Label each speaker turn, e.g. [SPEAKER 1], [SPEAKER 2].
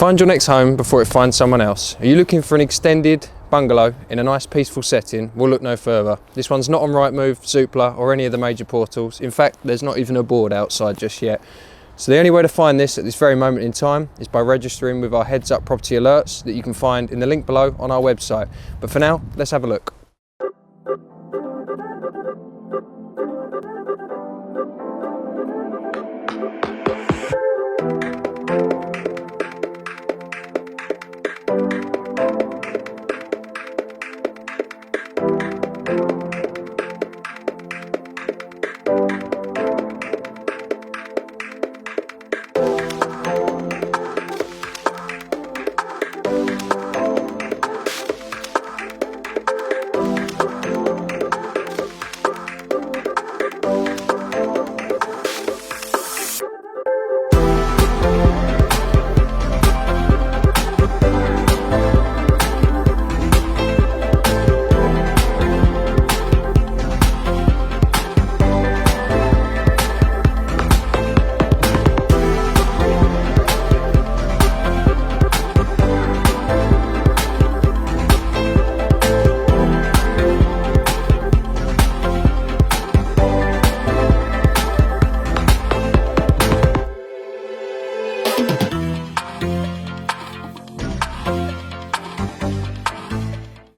[SPEAKER 1] Find your next home before it finds someone else. Are you looking for an extended bungalow in a nice peaceful setting? We'll look no further. This one's not on Rightmove, Zoopla or any of the major portals. In fact, there's not even a board outside just yet. So the only way to find this at this very moment in time is by registering with our heads up property alerts that you can find in the link below on our website. But for now, let's have a look.